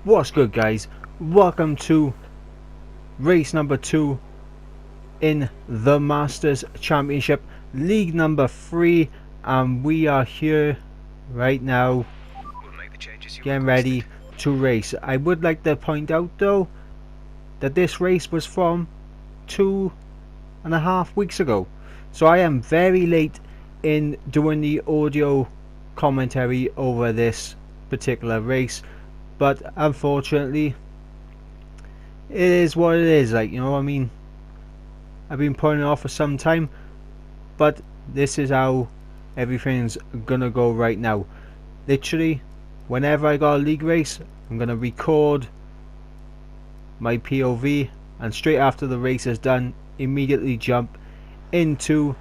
What's good, guys? Welcome to race number 2 in the Masters Championship, League number 3, and we are here right now getting ready to race. I would like to point out though that this race was from 2.5 weeks ago, so I am very late in doing the audio commentary over this particular race. But unfortunately, it is what it is. Like, you know what I mean? I've been putting it off for some time, but this is how everything's gonna go right now. Literally, whenever I got a league race, I'm gonna record my POV, and straight after the race is done, immediately jump into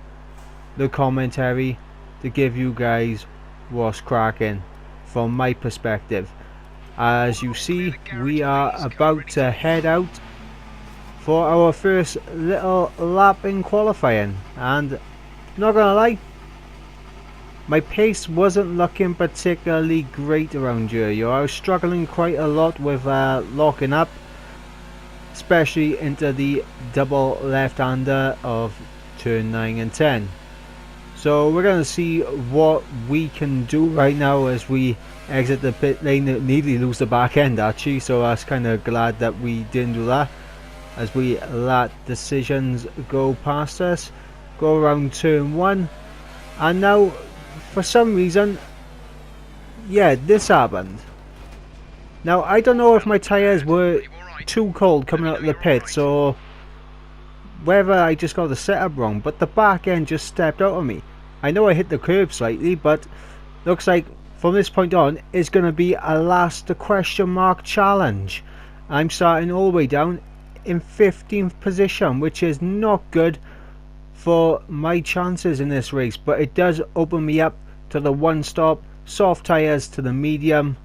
the commentary to give you guys what's cracking from my perspective. As you see, we are about to head out for our first little lap in qualifying, and not gonna lie, my pace wasn't looking particularly great around here. I was struggling quite a lot with locking up, especially into the double left-hander of turn 9 and 10. So we're going to see what we can do right now as we exit the pit lane. Nearly lose the back end actually, so I was kind of glad that we didn't do that, as we let decisions go past us. Go around turn 1, and now for some reason, yeah, this happened. Now I don't know if my tyres were too cold coming out of the pits, or whether I just got the setup wrong, but the back end just stepped out on me. I know I hit the curb slightly, but looks like from this point on it's going to be a last question mark challenge. I'm starting all the way down in 15th position, which is not good for my chances in this race, but it does open me up to the one stop soft tyres to the medium,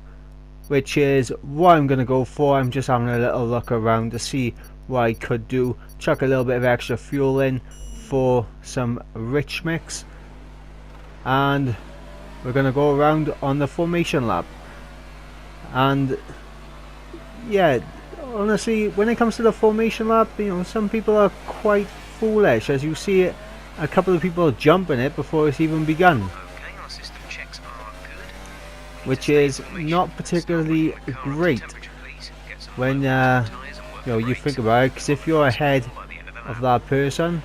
which is what I'm going to go for. I'm just having a little look around to see what I could do. Chuck a little bit of extra fuel in for some rich mix, and we're going to go around on the formation lap. And yeah, honestly, when it comes to the formation lap, you know, some people are quite foolish. As you see it, a couple of people jumping it before it's even begun, which is not particularly great when you think about it, because if you're ahead of that person,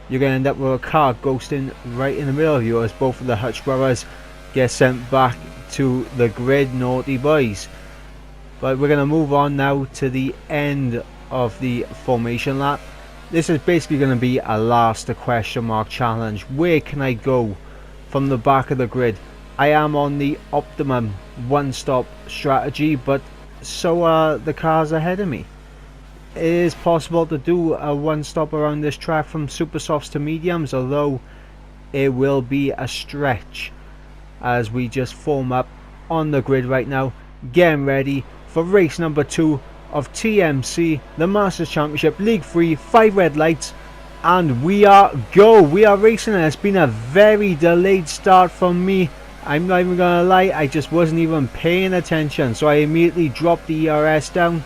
you're going to end up with a car ghosting right in the middle of you, as both of the Hutch brothers get sent back to the grid. Naughty boys. But we're going to move on now to the end of the formation lap. This is basically going to be a last question mark challenge. Where can I go from the back of the grid? I am on the optimum one stop strategy, but so are the cars ahead of me. It is possible to do a one stop around this track from super softs to mediums, although it will be a stretch, as we just form up on the grid right now, getting ready for race number 2 of TMC, the Masters Championship League 3, 5 red lights, and we are racing. And it's been a very delayed start from me. I'm not even gonna lie, I just wasn't even paying attention, so I immediately dropped the ERS down.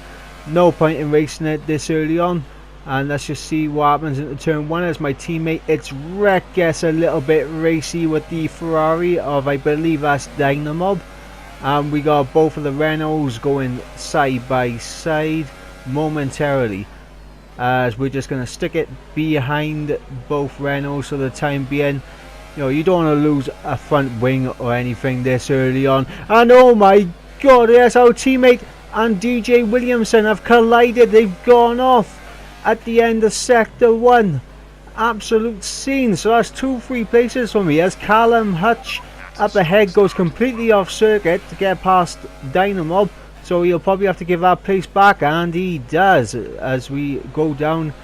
No point in racing it this early on, and let's just see what happens into turn 1 as my teammate It's Wreck gets a little bit racy with the Ferrari of, I believe that's Dynamob, and we got both of the Renaults going side by side momentarily, as we're just going to stick it behind both Renaults for the time being. You know, you don't want to lose a front wing or anything this early on. And oh my god, yes, our teammate and DJ Williamson have collided. They've gone off at the end of sector 1. Absolute scene. So that's 2 free places for me, as Callum Hutch up ahead goes completely off circuit to get past Dynamob, so he'll probably have to give that place back, and he does as we go down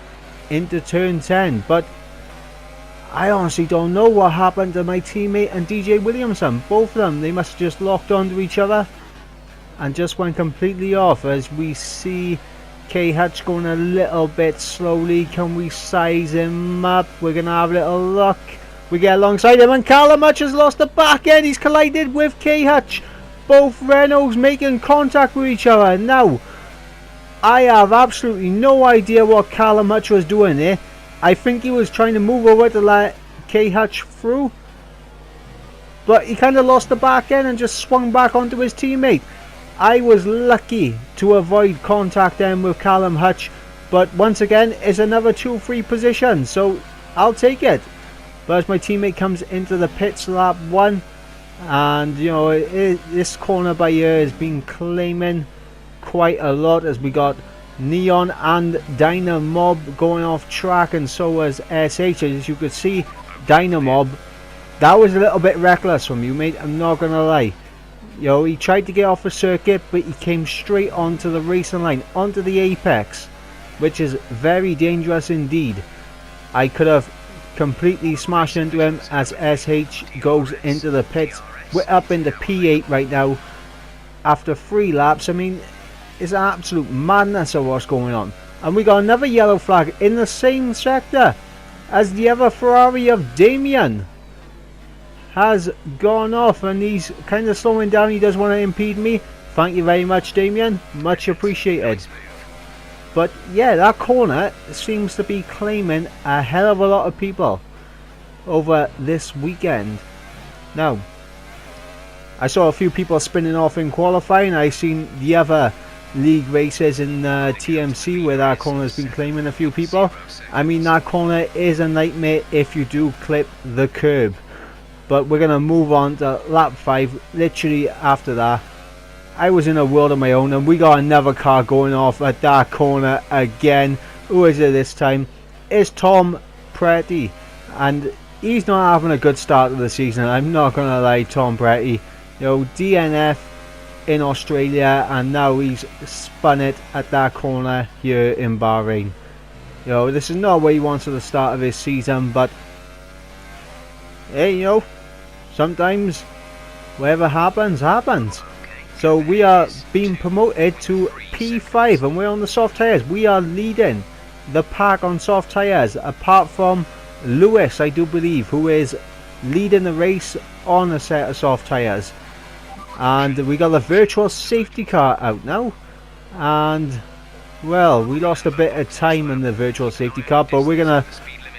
into turn 10. But I honestly don't know what happened to my teammate and DJ Williamson. Both of them, they must have just locked onto each other and just went completely off, as we see K Hutch going a little bit slowly. Can we size him up? We're going to have a little look. We get alongside him, and Callum Hutch has lost the back end. He's collided with K Hutch. both Renaults making contact with each other. Now, I have absolutely no idea what Callum Hutch was doing there. I think he was trying to move over to let K Hutch through, but he kind of lost the back end and just swung back onto his teammate. I was lucky to avoid contact then with Callum Hutch, but once again it's another 2-3 position, so I'll take it. But as my teammate comes into the pits lap 1, and you know, this corner by here has been claiming quite a lot, as we got Neon and Dynamob going off track, and so was SH. As you could see, Dynamob, that was a little bit reckless from you, mate, I'm not gonna lie. You know, he tried to get off the circuit, but he came straight onto the racing line, onto the apex, which is very dangerous indeed. I could have completely smashed into him as SH goes into the pits. We're up into P8 right now after 3 laps. I mean, it's an absolute madness of what's going on. And we got another yellow flag in the same sector as the other Ferrari of Damien has gone off, and he's kind of slowing down. He does want to impede me. Thank you very much, Damien, much appreciated. But yeah, that corner seems to be claiming a hell of a lot of people over this weekend. Now, I saw a few people spinning off in qualifying. I seen the other league races in TMC where that corner has been claiming a few people. I mean, that corner is a nightmare if you do clip the curb. But we're going to move on to lap 5. Literally after that, I was in a world of my own, and we got another car going off at that corner again. Who is it this time? It's Tom Petty, and he's not having a good start of the season. I'm not going to lie, Tom Petty. You know, DNF in Australia, and now he's spun it at that corner here in Bahrain. You know, this is not what he wants at the start of his season, but hey, you know, sometimes whatever happens, happens. So we are being promoted to P5, and we're on the soft tyres. We are leading the pack on soft tyres, apart from Lewis, I do believe, who is leading the race on a set of soft tyres. And we got the virtual safety car out now, and well, we lost a bit of time in the virtual safety car, but we're gonna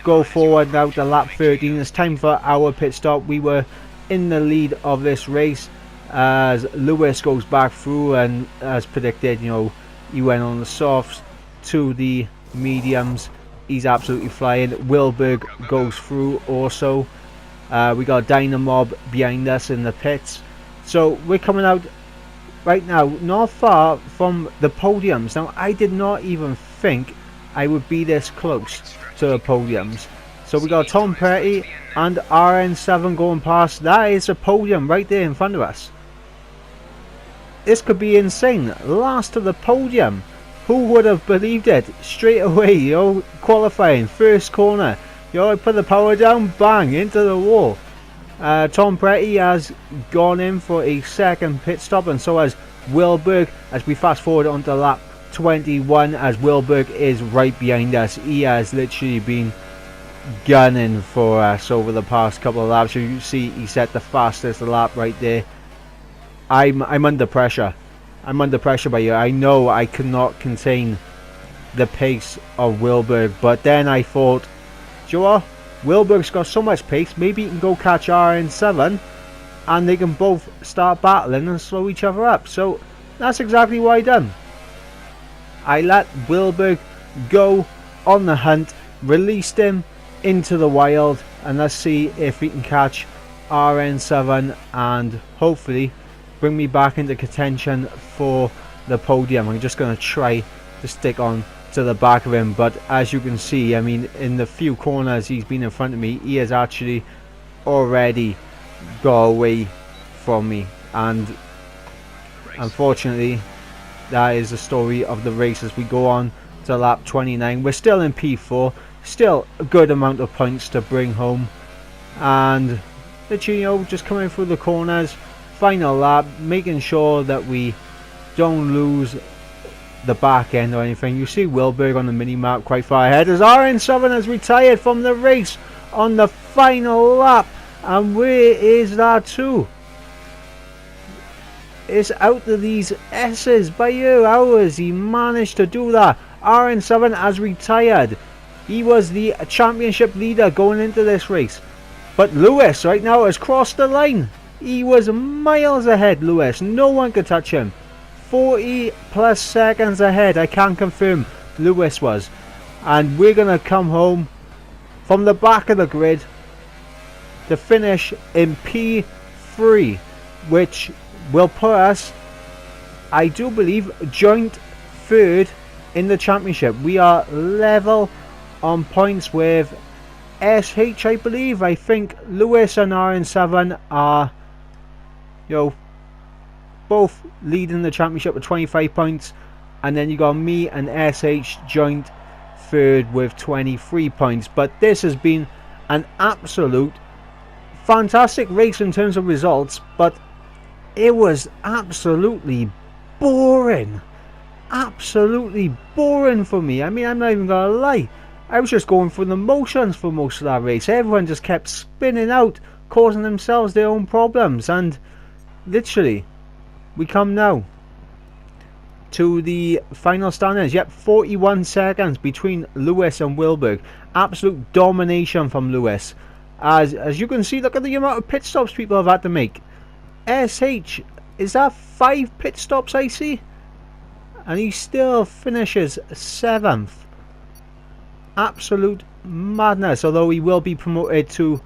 go forward now to lap 13. It's time for our pit stop. We were in the lead of this race as Lewis goes back through, and as predicted, you know, he went on the softs to the mediums. He's absolutely flying. Wilberg goes through also. We got Dynamob behind us in the pits. So we're coming out right now not far from the podiums. Now, I did not even think I would be this close to the podiums. So we got Tom Petty and RN7 going past. That is a podium right there in front of us. This could be insane. Last to the podium. Who would have believed it? Straight away, you know, qualifying, first corner. You know, I put the power down, bang, into the wall. Tom Petty has gone in for a second pit stop, and so has Wilberg, as we fast forward onto lap 21, as Wilberg is right behind us. He has literally been gunning for us over the past couple of laps. You see he set the fastest lap right there. I'm under pressure. I'm under pressure by you. I know I cannot contain the pace of Wilberg, but then I thought, do you know what? Wilberg's got so much pace, maybe he can go catch RN7 and they can both start battling and slow each other up. So that's exactly what I done. I let Wilberg go on the hunt, released him into the wild, and let's see if he can catch RN7 and hopefully bring me back into contention for the podium. I'm just going to try to stick on to the back of him, but as you can see, I mean, in the few corners he's been in front of me, he has actually already got away from me, and unfortunately that is the story of the race as we go on to lap 29. We're still in P4, still a good amount of points to bring home, and literally, you know, just coming through the corners, final lap, making sure that we don't lose the back end or anything. You see Wilberg on the mini map quite far ahead as RN7 has retired from the race on the final lap. And where is that to? is out of these S's by hours. He managed to do that. RN7 has retired. He was the championship leader going into this race. But Lewis right now has crossed the line. He was miles ahead, Lewis. No one could touch him. 40 plus seconds ahead, I can confirm Lewis was. And we're going to come home from the back of the grid to finish in P3, which will put us, I do believe, joint third in the championship. We are level on points with SH, I believe. I think Lewis and RN7 are, both leading the championship with 25 points, and then you got me and SH joint third with 23 points. But this has been an absolute fantastic race in terms of results, but it was absolutely boring. Absolutely boring for me. I mean, I'm not even gonna lie, I was just going through the motions for most of that race. Everyone just kept spinning out, causing themselves their own problems, and literally we come now to the final standings. Yep, 41 seconds between Lewis and Wilberg. Absolute domination from Lewis. As you can see, look at the amount of pit stops people have had to make. SH, is that 5 pit stops I see? And he still finishes 7th. Absolute madness, although he will be promoted to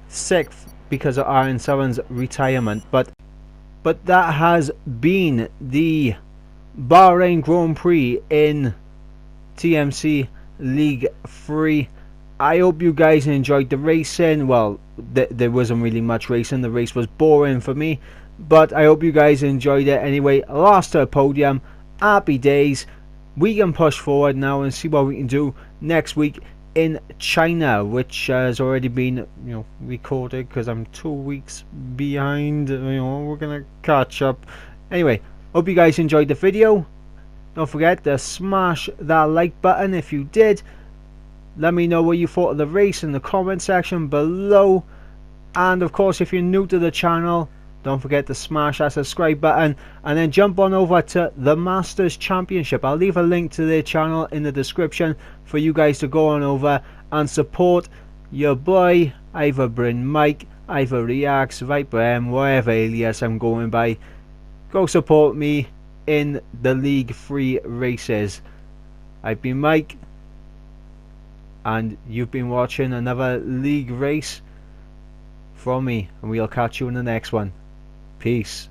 6th because of RN7's retirement. But that has been the Bahrain Grand Prix in TMC League 3. I hope you guys enjoyed the racing. Well, there wasn't really much racing. The race was boring for me, but I hope you guys enjoyed it anyway. Last to a podium. Happy days. We can push forward now and see what we can do next week in China, which has already been recorded because I'm 2 weeks behind. We're gonna catch up. Anyway, hope you guys enjoyed the video. Don't forget to smash that like button if you did. Let me know what you thought of the race in the comment section below. And of course, if you're new to the channel, don't forget to smash that subscribe button and then jump on over to the Masters Championship. I'll leave a link to their channel in the description for you guys to go on over and support your boy Ivor Mike, Ivor Reacts, Viper M, whatever alias I'm going by. Go support me in the League 3 races. I've been Mike, and you've been watching another League race from me, and we'll catch you in the next one. Peace.